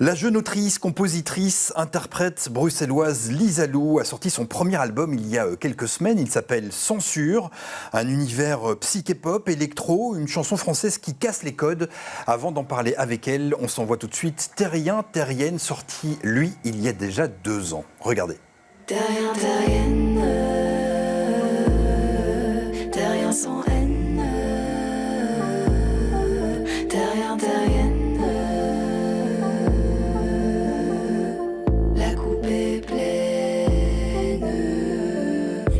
La jeune autrice, compositrice, interprète bruxelloise Lisa Lou a sorti son premier album il y a quelques semaines. Il s'appelle Censure, un univers psyché-pop, électro, une chanson française qui casse les codes. Avant d'en parler avec elle, on s'envoie tout de suite Terrien, Terrienne, sorti, lui, il y a déjà 2 ans. Regardez. Terrien, Terrienne, Terrien sans haine, Terrien, Terrienne. La coupe est pleine.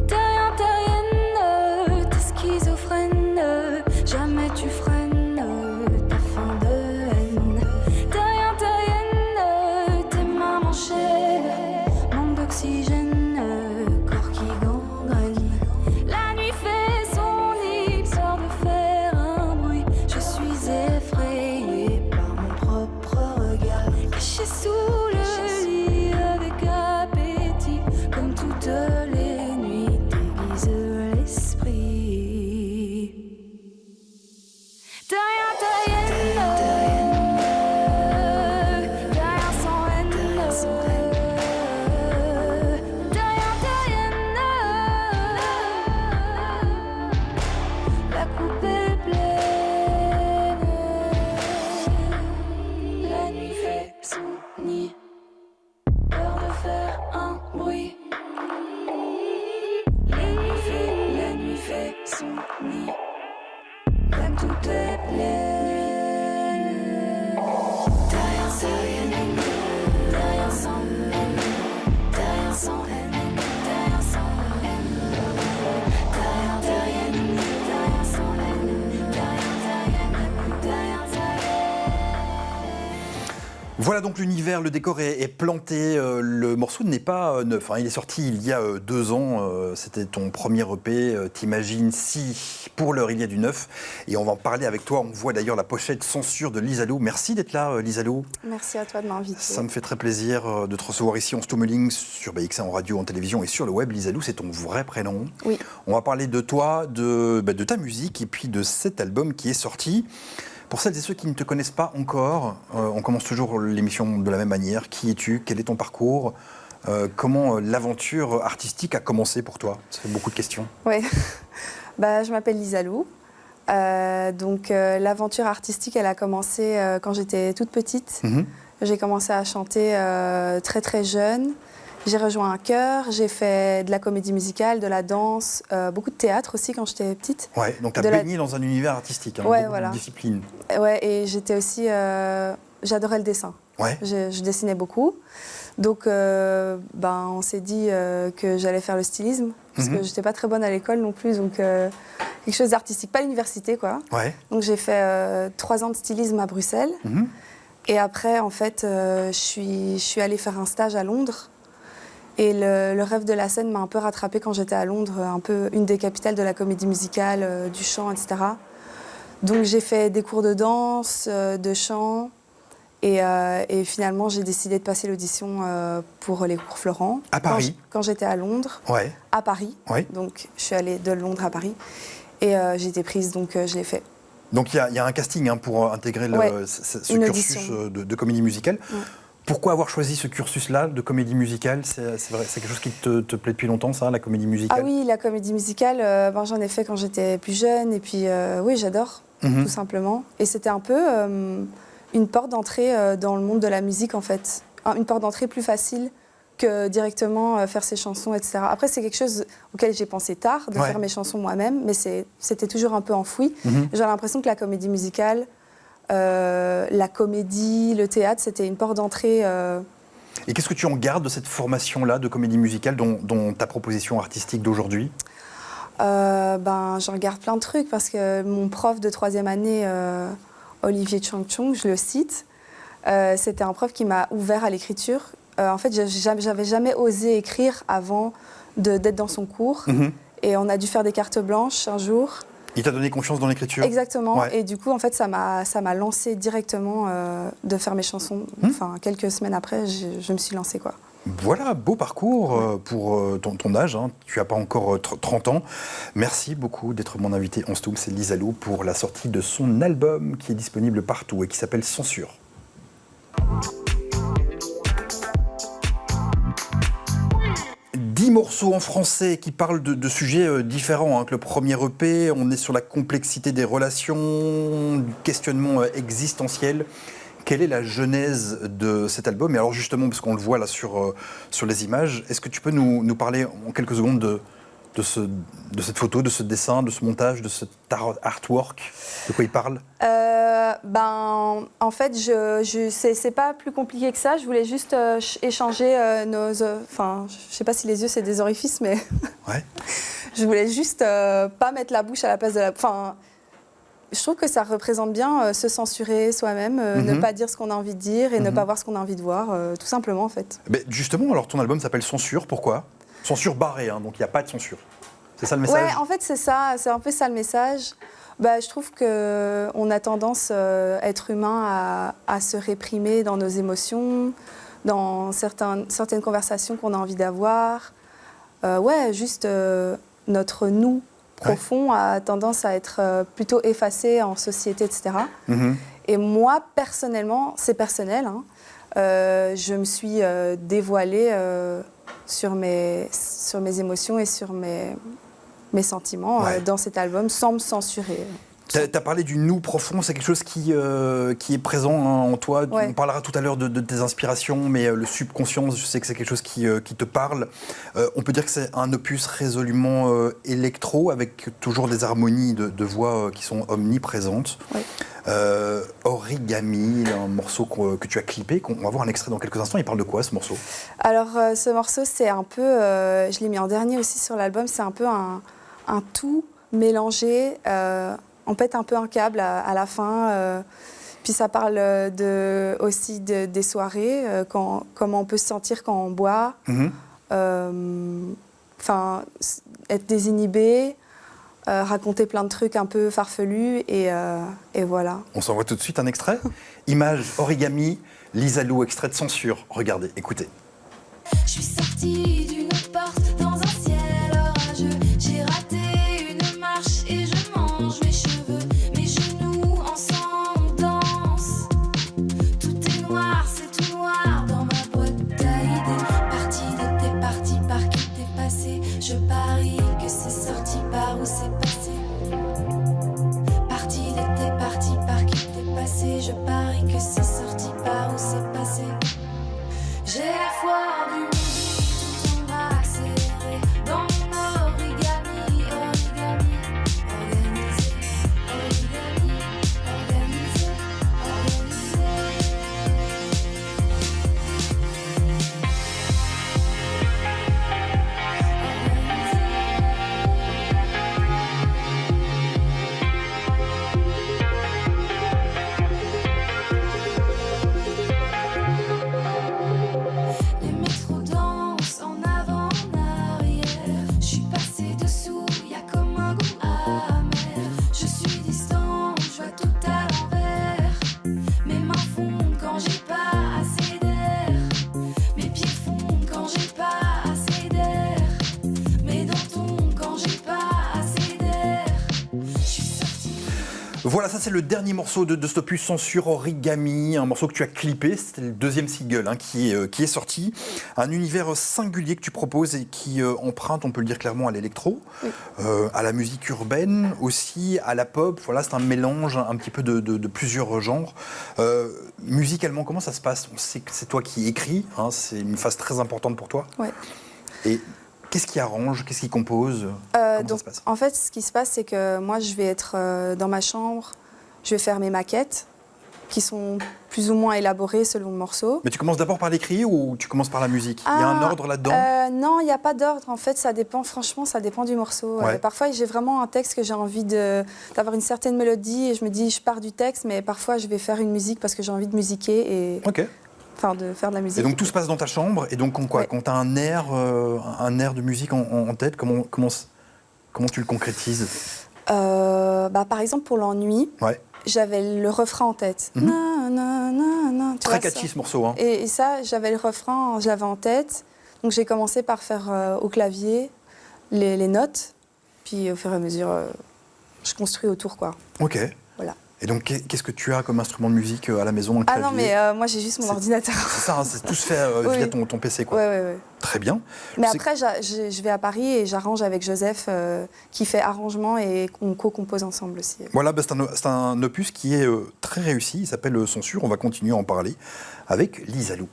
Terrien, Terrienne, t'es schizophrène, jamais tu freines ta fin de haine. Terrien, Terrienne, tes mains manchées, manque d'oxygène, corps qui gangrène. La nuit fait son nid, peur de faire un bruit. Je suis effrayée par mon propre regard, caché sous le lit avec appétit, comme toutes les nuits déguise l'esprit. Terrien, Terrienne, Terrien sans haine, Terrien, Terrienne. La coupe est pleine. La nuit fait son nid, peur de faire un bruit. La nuit fait son nid, la coupe est pleine. Terrien, Terrienne, Terrien sans haine, Terrien sans haine, Terrien sans haine. Terrien, Terrienne, Terrien sans haine, Terrien, Terrienne, Terrien, Terrienne. Voilà donc l'univers, le décor est planté, le morceau n'est pas neuf, il est sorti il y a 2 ans, c'était ton premier EP, t'imagines si pour l'heure il y a du neuf, et on va en parler avec toi, on voit d'ailleurs la pochette Censure de Lisa Lou. Merci d'être là Lisa Lou. Merci à toi de m'inviter. Ça me fait très plaisir de te recevoir ici en Stummeling, sur BX1 en radio, en télévision et sur le web. Lisa Lou, c'est ton vrai prénom. Oui. On va parler de toi, de ta musique et puis de cet album qui est sorti. Pour celles et ceux qui ne te connaissent pas encore, on commence toujours l'émission de la même manière. Qui es-tu? Quel est ton parcours? Comment l'aventure artistique a commencé pour toi? Ça fait beaucoup de questions. Oui. Je m'appelle Lisa Lou. L'aventure artistique, elle a commencé quand j'étais toute petite. J'ai commencé à chanter très très jeune. J'ai rejoint un chœur, j'ai fait de la comédie musicale, de la danse, beaucoup de théâtre aussi quand j'étais petite. Ouais, donc tu as baigné dans un univers artistique, ouais, beaucoup de disciplines. Ouais, et j'étais aussi... j'adorais le dessin. Ouais. Je dessinais beaucoup. Donc, on s'est dit que j'allais faire le stylisme, parce que je n'étais pas très bonne à l'école non plus, donc quelque chose d'artistique, pas l'université, quoi. Ouais. Donc j'ai fait 3 ans de stylisme à Bruxelles. Et après, en fait, je suis allée faire un stage à Londres. Et le rêve de la scène m'a un peu rattrapée quand j'étais à Londres, un peu une des capitales de la comédie musicale, du chant, etc. Donc j'ai fait des cours de danse, de chant, et finalement j'ai décidé de passer l'audition pour les cours Florent. À Paris? Quand j'étais à Londres, ouais. À Paris. Ouais. Donc je suis allée de Londres à Paris, et j'ai été prise, donc je l'ai fait. Donc il y a un casting pour intégrer ce cursus de comédie musicale. Ouais. Pourquoi avoir choisi ce cursus-là de comédie musicale? C'est quelque chose qui te plaît depuis longtemps, ça, la comédie musicale? Ah oui, la comédie musicale, j'en ai fait quand j'étais plus jeune, et puis oui, j'adore, tout simplement. Et c'était un peu une porte d'entrée dans le monde de la musique, en fait. Une porte d'entrée plus facile que directement faire ses chansons, etc. Après, c'est quelque chose auquel j'ai pensé tard, de faire mes chansons moi-même, mais c'était toujours un peu enfoui. J'ai l'impression que la comédie musicale... la comédie, le théâtre, c'était une porte d'entrée. Et qu'est-ce que tu en gardes de cette formation-là de comédie musicale, dont ta proposition artistique d'aujourd'hui? J'en garde plein de trucs, parce que mon prof de 3e année, Olivier Chang-Chung, je le cite, c'était un prof qui m'a ouvert à l'écriture. En fait, j'avais jamais osé écrire avant d'être dans son cours. Et on a dû faire des cartes blanches un jour. Il t'a donné confiance dans l'écriture? Exactement. Ouais. Et du coup, en fait, ça m'a lancé directement de faire mes chansons. Enfin, quelques semaines après, je me suis lancée, quoi. Voilà, beau parcours pour ton âge. Tu n'as pas encore 30 ans. Merci beaucoup d'être mon invité en Stoum. C'est Lisa Lou pour la sortie de son album qui est disponible partout et qui s'appelle Censure. 10 morceaux en français qui parlent de sujets différents que le premier EP. On est sur la complexité des relations, du questionnement existentiel. Quelle est la genèse de cet album? Et alors justement, parce qu'on le voit là sur les images, est-ce que tu peux nous parler en quelques secondes de cette photo, de ce dessin, de ce montage, de cet artwork? De quoi il parle? En fait, c'est pas plus compliqué que ça. Je voulais juste échanger enfin, je sais pas si les yeux c'est des orifices, mais Ouais. je voulais juste pas mettre la bouche à la place de la. Enfin, je trouve que ça représente bien se censurer soi-même, ne pas dire ce qu'on a envie de dire et ne pas voir ce qu'on a envie de voir, tout simplement en fait. Mais justement, alors ton album s'appelle Censure, pourquoi? Censure barrée, donc il n'y a pas de censure. C'est ça le message? Ouais, en fait c'est ça, c'est un peu ça le message. Je trouve qu'on a tendance, être humain, à se réprimer dans nos émotions, dans certaines conversations qu'on a envie d'avoir. Juste notre nous profond a tendance à être plutôt effacé en société, etc. Et moi, personnellement, c'est personnel, je me suis dévoilée sur mes émotions et sur mes sentiments dans cet album sans me censurer. Tu as parlé du nous profond, c'est quelque chose qui est présent en toi. Ouais. On parlera tout à l'heure de tes inspirations, mais le subconscient, je sais que c'est quelque chose qui te parle. On peut dire que c'est un opus résolument électro, avec toujours des harmonies de voix qui sont omniprésentes. Ouais. Origami, un morceau que tu as clippé, on va voir un extrait dans quelques instants. Il parle de quoi ce morceau? Alors ce morceau, c'est un peu, je l'ai mis en dernier aussi sur l'album, c'est un peu un tout mélangé. On pète un peu un câble à la fin. Puis ça parle aussi des soirées, comment on peut se sentir quand on boit. Enfin, être désinhibé, raconter plein de trucs un peu farfelus et voilà. On s'envoie tout de suite un extrait. Image Origami, Lisa Lou, extrait de Censure. Regardez, écoutez. Je suis sortie d'une autre porte dans un ciel orageux. J'ai raté une marche et je mange mes cheveux. Mes genoux ensemble dansent. Tout est noir, c'est tout noir dans ma boîte à idées. Parti de tes parties, par qui t'es passé. Je parie que c'est sorti par où c'est passé. Parti de tes parties, par qui t'es passé. Je parie que c'est sorti par où c'est passé. J'ai la foi du midi, tout en accéléré dans mon origami, origami, organisé, origami, organisé, organisé. Les métros dansent en avant, en arrière. Je suis passée dessous, y a comme un goût amer. Je suis distante, je vois tout à l'envers. Mes mains fondent quand j'ai pas assez d'air. Mes pieds fondent quand j'ai pas assez d'air. Mes dents tombent quand j'ai pas assez d'air. Je suis sortie. Voilà, ça c'est le dernier morceau de cet opus Censure, Origami, un morceau que tu as clippé, c'était le deuxième single qui est sorti. Un univers singulier que tu proposes et qui emprunte, on peut le dire clairement, à l'électro, à la musique urbaine, aussi à la pop. Voilà, c'est un mélange un petit peu de plusieurs genres. Musicalement, comment ça se passe? On sait que c'est toi qui écris, c'est une phase très importante pour toi. Ouais. Et qu'est-ce qui arrange, qu'est-ce qui compose? Comment ça se passe? En fait, ce qui se passe, c'est que moi, je vais être dans ma chambre, je vais faire mes maquettes qui sont plus ou moins élaborées selon le morceau. Mais tu commences d'abord par l'écrit ou tu commences par la musique? Il y a un ordre là-dedans? Non, il n'y a pas d'ordre. En fait, ça dépend, franchement, ça dépend du morceau. Ouais. Parfois, j'ai vraiment un texte que j'ai envie d'avoir une certaine mélodie et je me dis, je pars du texte, mais parfois, je vais faire une musique parce que j'ai envie de musiquer et Ok. enfin, de faire de la musique. Et donc tout se passe dans ta chambre, et donc Ouais. quand tu as un air de musique en tête, comment tu le concrétises? Par exemple, pour l'ennui, Ouais. j'avais le refrain en tête. Mhm. Na, na, na, na, tu Très vois, catchy ça. ce morceau. Hein. Et ça, j'avais le refrain, je l'avais en tête. Donc j'ai commencé par faire au clavier les notes. Puis au fur et à mesure, je construis autour, quoi. Ok. Voilà. Et donc, qu'est-ce que tu as comme instrument de musique à la maison, un clavier? Ah non, mais moi j'ai juste mon ordinateur. C'est ça, hein, c'est tout se fait via ton PC, quoi. Ouais. Très bien. Mais après, je vais à Paris et j'arrange avec Joseph, qui fait arrangement et on co-compose ensemble aussi. Voilà, c'est un opus qui est très réussi. Il s'appelle Censure. On va continuer à en parler avec Lisa Lou.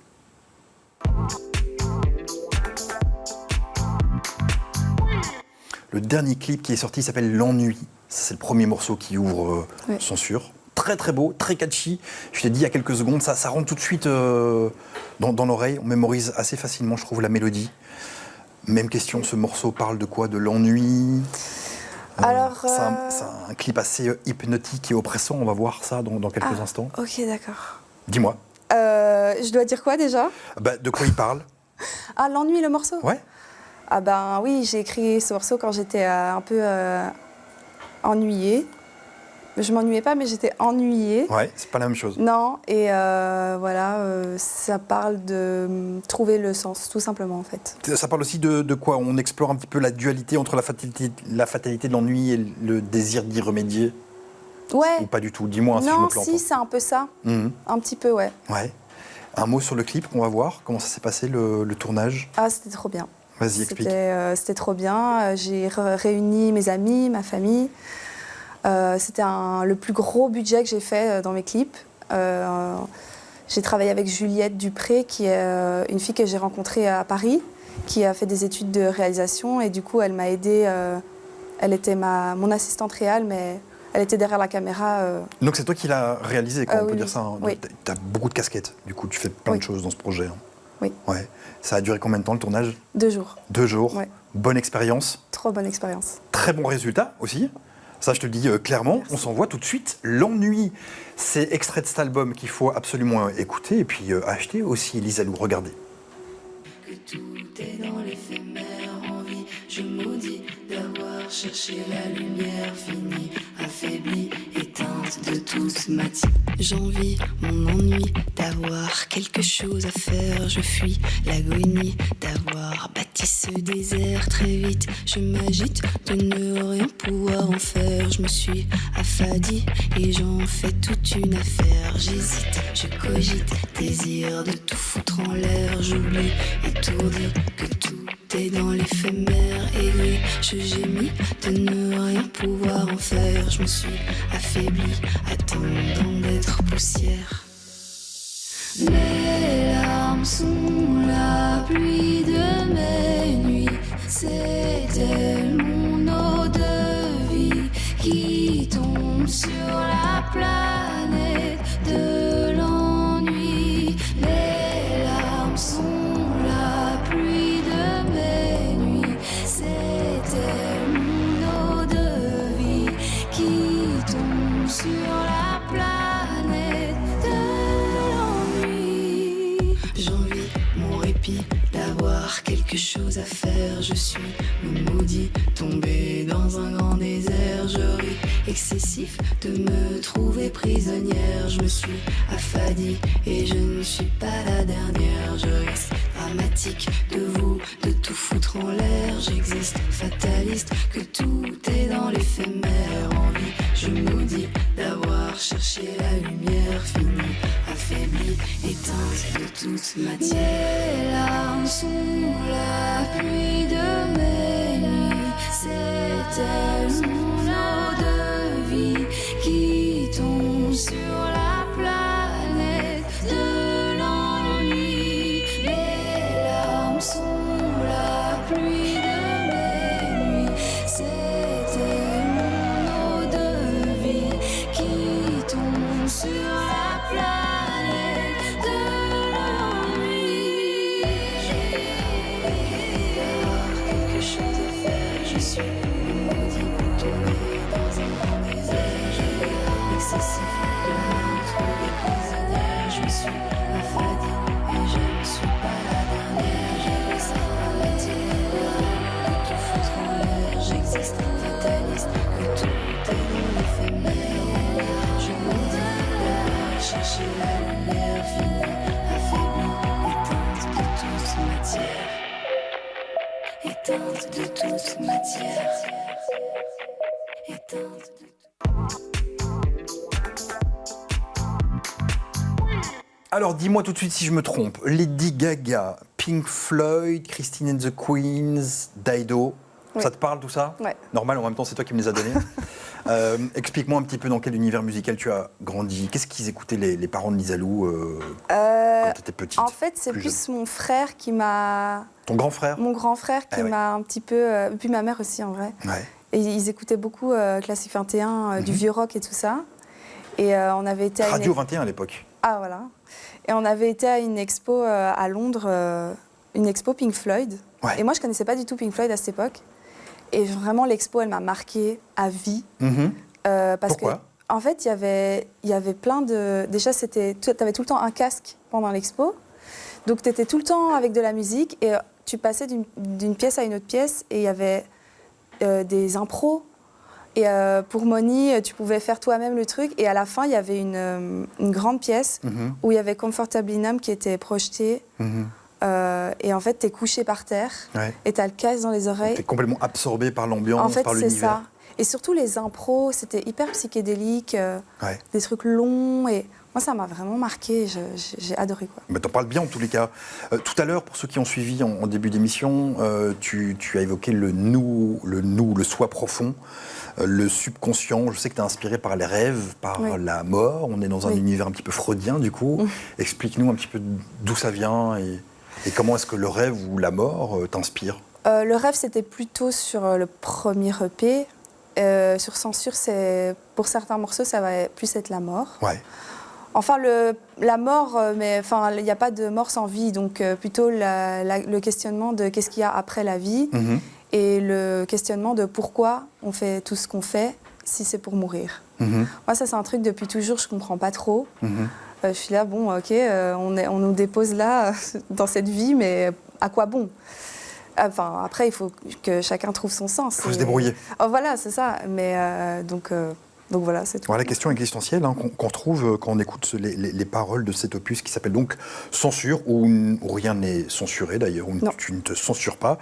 Le dernier clip qui est sorti s'appelle L'Ennui. C'est le premier morceau qui ouvre Censure. Très très beau, très catchy. Je t'ai dit il y a quelques secondes, ça rentre tout de suite dans l'oreille. On mémorise assez facilement, je trouve, la mélodie. Même question, ce morceau parle de quoi? De l'ennui? Alors, c'est un clip assez hypnotique et oppressant. On va voir ça dans quelques instants. Ok, d'accord. Dis-moi. Je dois dire quoi déjà? De quoi il parle? Ah, l'ennui, le morceau? Ouais. Ah ben oui, j'ai écrit ce morceau quand j'étais un peu ennuyée. Je m'ennuyais pas, mais j'étais ennuyée. Ouais, c'est pas la même chose. Non, et voilà, ça parle de trouver le sens, tout simplement en fait. Ça parle aussi de quoi? On explore un petit peu la dualité entre la fatalité de l'ennui et le désir d'y remédier? Ouais. Ou pas du tout? Dis-moi si je me Non, plante. si, c'est un peu ça. Un petit peu, ouais. Ouais. Un mot sur le clip qu'on va voir. Comment ça s'est passé le tournage? Ah, c'était trop bien. Vas-y, explique. C'était trop bien. J'ai réuni mes amis, ma famille. C'était le plus gros budget que j'ai fait dans mes clips. J'ai travaillé avec Juliette Dupré, qui est une fille que j'ai rencontrée à Paris, qui a fait des études de réalisation. Et du coup, elle m'a aidée. Elle était mon assistante réelle, mais elle était derrière la caméra. Donc c'est toi qui l'as réalisé, quoi, on peut dire ça. Hein. Oui. Tu as beaucoup de casquettes. Du coup, tu fais plein de choses dans ce projet. Hein. Oui. Ouais. Ça a duré combien de temps le tournage? 2 jours. 2 jours. Ouais. Bonne expérience. Trop bonne expérience. Très bon résultat aussi. Ça, je te le dis clairement. Merci. On s'envoie tout de suite L'Ennui. C'est extrait de cet album qu'il faut absolument écouter et puis acheter aussi. Lisa Lou, regardez. Que tout est dans l'éphémère envie, je maudis d'avoir cherché la lumière finie, affaiblie, éteinte de toute matière. J'envie mon ennui d'avoir quelque chose à faire, je fuis l'agonie d'avoir bâti ce désert très vite. Je m'agite de ne rien pouvoir en faire, je me suis affadie et j'en fais toute une affaire. J'hésite, je cogite, désir de tout foutre en l'air, j'oublie étourdi que tout est dans l'éphémère, aigri, je gémis de ne rien pouvoir en faire. Je me suis affaiblie, attendant d'être poussière. Mes larmes sont la pluie de mes nuits. C'était mon eau de vie qui tombe sur la planète de l'ennui. Mes larmes sont la pluie de mes nuits. C'était mon eau de vie qui tombe sur la planète de l'ennui. J'envie mon répit d'avoir quelque chose à faire. Je suis le maudit tombé dans un grand désert. Je ris excessif de me trouver prisonnière. Je me suis affadie et je ne suis pas la dernière. Je reste dramatique de vous, de tout foutre en l'air. J'existe fataliste, que tout est dans l'éphémère. Envie, je maudis d'avoir cherché la lumière finie, affaiblie, éteinte de toute matière. Mes larmes sont la pluie de mes nuits. C'était mon eau de vie qui tombe sur la planète de l'ennui. Mes larmes sont la pluie de mes nuits. C'était mon eau de vie qui tombe sur la planète de l'ennui. Quelque chose à faire, je suis le maudit tombé dans un grand désert. Je ris excessif de me trouver prisonnière. Je me suis affadie et je ne suis pas la dernière. Je reste dramatique de tout foutre en l'air. J'existe fataliste, que tout est dans l'éphémère. Je maudis d'avoir cherché la lumière finie, affaiblie, éteinte de toute matière. Éteinte de toute matière. Éteinte de toute... Alors, dis-moi tout de suite si je me trompe. Lady Gaga, Pink Floyd, Christine and the Queens, Dido, Oui. ça te parle tout ça? Ouais. Normal, en même temps, c'est toi qui me les as donnés. Explique-moi un petit peu dans quel univers musical tu as grandi. Qu'est-ce qu'ils écoutaient les parents de Lisa Lou quand tu étais petite? En fait, c'est plus mon frère qui m'a... Ton grand frère? Mon grand frère qui Ah ouais. m'a un petit peu... et puis ma mère aussi, en vrai. Ouais. Et ils écoutaient beaucoup Classique 21, du vieux rock et tout ça. Et on avait été à Radio 21 à l'époque. Ah, voilà. Et on avait été à une expo à Londres, une expo Pink Floyd. Ouais. Et moi, je connaissais pas du tout Pink Floyd à cette époque. Et vraiment, l'expo, elle m'a marquée à vie. Parce Pourquoi? que, en fait, il y avait plein de... Déjà, tu avais tout le temps un casque pendant l'expo. Donc, tu étais tout le temps avec de la musique. Et tu passais d'une pièce à une autre pièce. Et il y avait des impros. Et pour Moni, tu pouvais faire toi-même le truc. Et à la fin, il y avait une grande pièce où il y avait Comfortably Numb qui était projetée. Et en fait, tu es couché par terre Ouais. et tu as le casque dans les oreilles. Tu es complètement absorbé par l'ambiance, En fait, par c'est l'univers. ça. Et surtout, les impros, c'était hyper psychédélique, Ouais. des trucs longs. Et moi, ça m'a vraiment marqué. J'ai adoré, quoi. Mais t'en parles bien en tous les cas. Tout à l'heure, pour ceux qui ont suivi en début d'émission, tu as évoqué le soi profond, le subconscient. Je sais que tu es inspiré par les rêves, par Oui. la mort. On est dans un Oui. univers un petit peu freudien, du coup. Explique-nous un petit peu d'où ça vient et comment est-ce que le rêve ou la mort t'inspire. Le rêve, c'était plutôt sur le premier EP. Sur Censure, pour certains morceaux, ça va plus être la mort. Ouais. Enfin, la mort, mais enfin, il n'y a pas de mort sans vie, donc plutôt le questionnement de qu'est-ce qu'il y a après la vie et le questionnement de pourquoi on fait tout ce qu'on fait si c'est pour mourir. Moi, ça, c'est un truc depuis toujours, je ne comprends pas trop. Je suis là, bon, ok, on nous dépose là, dans cette vie, mais à quoi bon? Enfin, après, il faut que chacun trouve son sens. Il faut se débrouiller. Oh, voilà, c'est ça. Mais donc voilà, c'est tout. Voilà, la question existentielle qu'on trouve quand on écoute les paroles de cet opus qui s'appelle donc Censure, où rien n'est censuré d'ailleurs, où Non. tu ne te censures pas.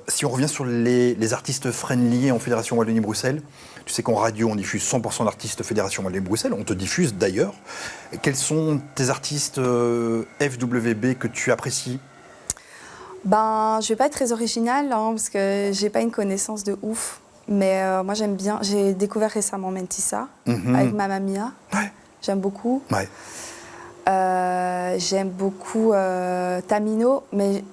Si on revient sur les artistes friendly en Fédération Wallonie-Bruxelles, tu sais qu'en radio on diffuse 100% d'artistes Fédération Wallonie-Bruxelles, on te diffuse d'ailleurs. Quels sont tes artistes FWB que tu apprécies? Ben, je vais pas être très originale, parce que j'ai pas une connaissance de ouf. Mais moi, j'aime bien. J'ai découvert récemment Mentissa avec Mamma Mia. Ouais. J'aime beaucoup. Ouais. J'aime beaucoup Tamino, mais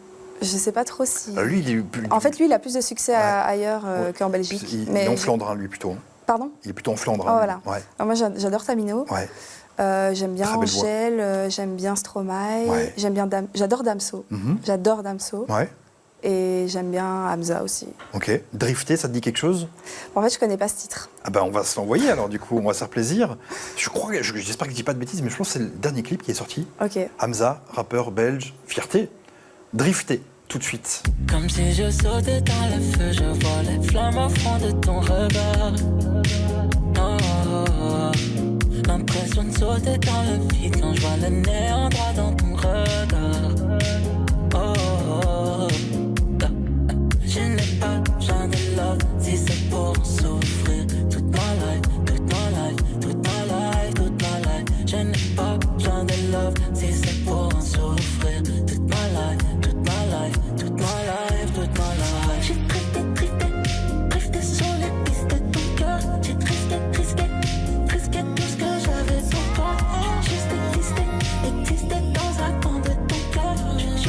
je sais pas trop si. Lui, il est plus... En fait, lui, il a plus de succès ailleurs Ouais. qu'en Belgique. Il est en Flandre, hein, lui, plutôt. Pardon? Il est plutôt en Flandre. Oh, hein, voilà. Ouais. Alors, moi, j'adore Tamino. Ouais. J'aime bien Très belle voix. Angèle, j'aime bien Stromae, Ouais. j'adore Damso. J'adore Damso. Ouais. Et j'aime bien Hamza aussi. Ok. Drifter, ça te dit quelque chose? En fait, je connais pas ce titre. Ah ben on va se l'envoyer alors du coup, on va se faire plaisir. Je crois, j'espère que je dis pas de bêtises, mais je pense que c'est le dernier clip qui est sorti. Ok. Hamza, rappeur belge, fierté. Drifter, tout de suite. Comme si je sautais dans le feu, je vois les flammes au fond de ton regard. Oh, l'impression de sauter dans le vide quand je vois le néant droit dans ton regard. Oh, je n'ai pas besoin de love si c'est pour en souffrir. Toute ma life, toute ma life, toute ma life, toute ma life. Je n'ai pas besoin de love si c'est pour en souffrir. Toute ma life, toute ma life, toute ma life, toute ma life. J'ai drifté sur les pistes de ton cœur. J'ai risqué tout ce que j'avais pour toi. Juste exister dans un coin de ton cœur. Je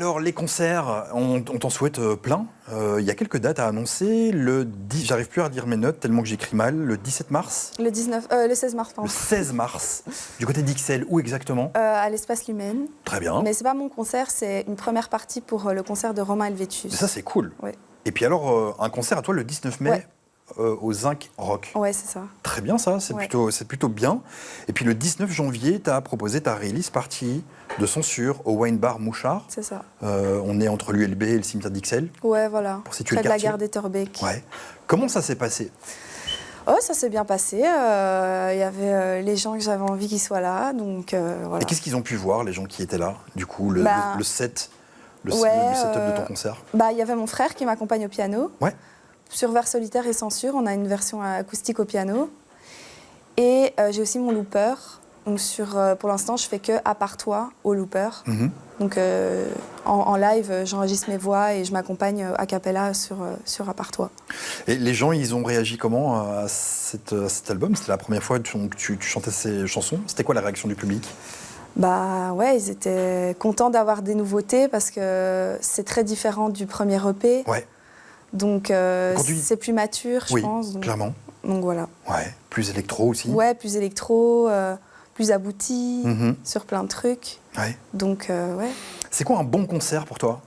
Alors, les concerts, on t'en souhaite plein. Il y a quelques dates à annoncer. J'arrive plus à dire mes notes tellement que j'écris mal. Le 17 mars, Le 16 mars, le pardon. 16 mars, du côté d'XL, où exactement? À l'Espace Lumen. Très bien. Mais c'est pas mon concert, c'est une première partie pour le concert de Romain Helvétius. Mais ça, c'est cool. Ouais. Et puis alors, un concert à toi le 19 mai Ouais. Au Zinc Rock. Ouais, c'est ça. Très bien ça, c'est Ouais. plutôt bien. Et puis le 19 janvier, tu as proposé ta release party de censure au Wine Bar Mouchard. C'est ça. On est entre l'ULB et le cimetière d'Ixelles. Ouais, voilà. Pour situer Près le de la quartier. gare d'Etterbeek. Ouais. Comment ça s'est passé? Oh, ça s'est bien passé. Il y avait les gens que j'avais envie qu'ils soient là. Donc, voilà. Et qu'est-ce qu'ils ont pu voir, les gens qui étaient là, du coup, le set, le Ouais, setup de ton concert? Il y avait mon frère qui m'accompagne au piano. Ouais. Sur Vers solitaire et censure, on a une version acoustique au piano. Et j'ai aussi mon looper. Donc pour l'instant, je fais que À part toi au looper. Mhm. Donc en live, j'enregistre mes voix et je m'accompagne a cappella sur À part toi. Et les gens, ils ont réagi comment à cet album? C'était la première fois que tu chantais ces chansons. C'était quoi la réaction du public? Ouais, ils étaient contents d'avoir des nouveautés parce que c'est très différent du premier EP. Ouais, Donc c'est plus mature, je oui, pense. Donc, clairement. donc voilà. Ouais, plus électro aussi. Ouais, plus électro, plus abouti Mhm. sur plein de trucs. Ouais. Donc ouais. C'est quoi un bon concert pour toi?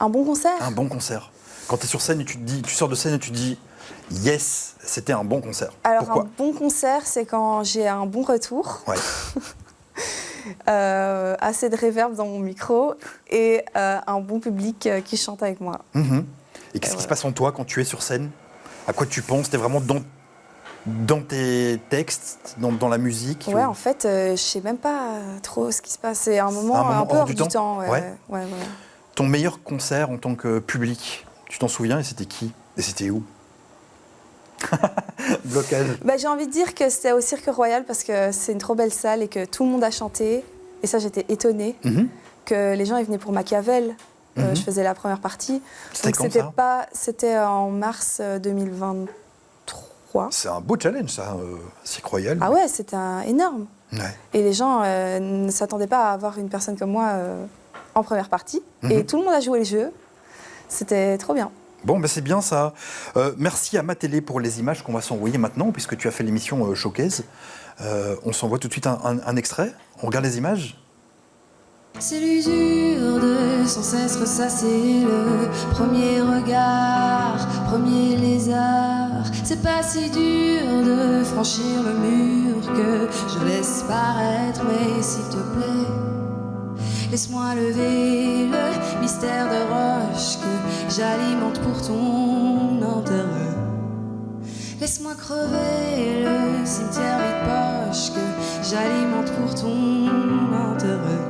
Un bon concert. Un bon concert. Quand tu es sur scène et tu sors de scène et tu te dis yes, c'était un bon concert. Alors Pourquoi? un bon concert, c'est quand j'ai un bon retour, Ouais. assez de reverb dans mon micro et un bon public qui chante avec moi. Mhm. Et qu'est-ce qui voilà. se passe en toi quand tu es sur scène? À quoi tu penses? T'es vraiment dans tes textes, dans la musique? Ouais, en fait, je sais même pas trop ce qui se passe. C'est un moment un peu hors du temps. Ouais, Ouais. ouais, voilà. Ton meilleur concert en tant que public, tu t'en souviens? Et c'était qui? Et c'était où? Blocage. J'ai envie de dire que c'était au Cirque Royal parce que c'est une trop belle salle et que tout le monde a chanté. Et ça, j'étais étonnée Mhm. que les gens ils venaient pour Machiavel. Mhm. Je faisais la première partie. C'était Donc quand ça? C'était en mars 2023. C'est un beau challenge, ça, Cirque Royal. Ah ouais, c'était énorme. Ouais. Et les gens ne s'attendaient pas à avoir une personne comme moi en première partie. Et Mhm. tout le monde a joué le jeu. C'était trop bien. Bon, c'est bien ça. Merci à Ma Télé pour les images qu'on va s'envoyer maintenant, puisque tu as fait l'émission Showcase. On s'envoie tout de suite un extrait. On regarde les images. C'est l'usure de sans cesse ressasser le premier regard, premier lézard. C'est pas si dur de franchir le mur que je laisse paraître, mais s'il te plaît, laisse-moi lever le mystère de roche que j'alimente pour ton intérêt. Laisse-moi crever le cimetière vide-poche que j'alimente pour ton intérêt.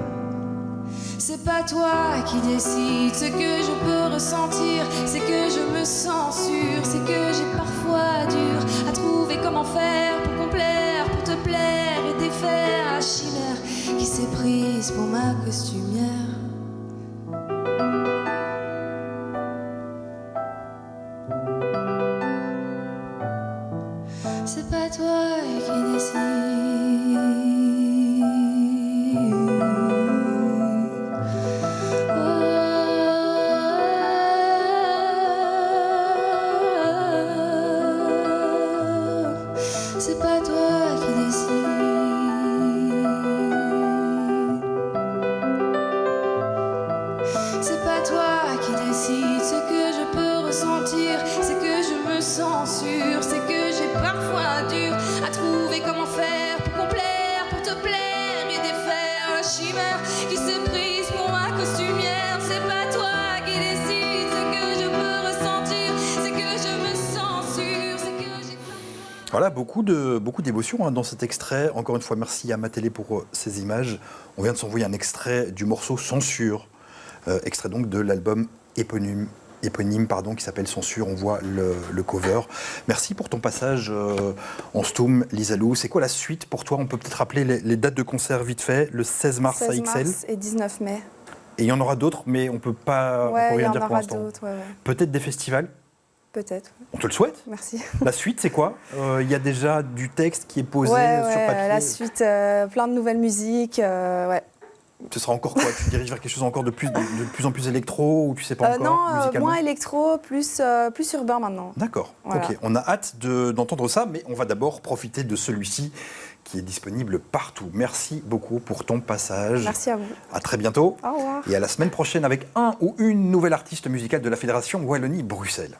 C'est pas toi qui décides ce que je peux ressentir, c'est que je me sens sûre, c'est que j'ai parfois dur à trouver comment faire pour complaire, pour te plaire et défaire la chimère qui s'est prise pour ma costumière. C'est pas toi qui décides. C'est pas toi qui décides. C'est pas toi qui décides ce que je peux ressentir, c'est que je me sens sûre, c'est que j'ai parfois dur à trouver comment faire pour complaire, pour te plaire et défaire la chimère qui s'est prise pour ma costumière. C'est pas toi qui décides ce que je peux ressentir, c'est que je me sens sûre, c'est que j'ai Voilà, beaucoup d'émotions dans cet extrait. Encore une fois, merci à Ma Télé pour ces images. On vient de s'envoyer un extrait du morceau Censure, extrait donc de l'album éponyme qui s'appelle Censure. On voit le cover. Merci pour ton passage en Stoum, Lisa Lou. C'est quoi la suite pour toi? On peut peut-être rappeler les dates de concert vite fait. Le 16 mars à 16 XL. mars et 19 mai. Et il y en aura d'autres, mais on peut pas on peut Ouais, il y rien en dire pour aura l'instant. d'autres. Ouais. Peut-être des festivals. Peut-être. On te le souhaite. Merci. La suite, c'est quoi? Il y a déjà du texte qui est posé Ouais, sur papier. la suite, plein de nouvelles musiques. Ouais. Ce sera encore quoi? Tu te diriges vers quelque chose encore de plus en plus électro ou tu sais pas encore Non, musicalement? moins électro, plus urbain maintenant. D'accord, Voilà. ok. On a hâte d'entendre ça, mais on va d'abord profiter de celui-ci qui est disponible partout. Merci beaucoup pour ton passage. Merci à vous. À très bientôt. Au revoir. Et à la semaine prochaine avec un ou une nouvelle artiste musicale de la Fédération Wallonie-Bruxelles.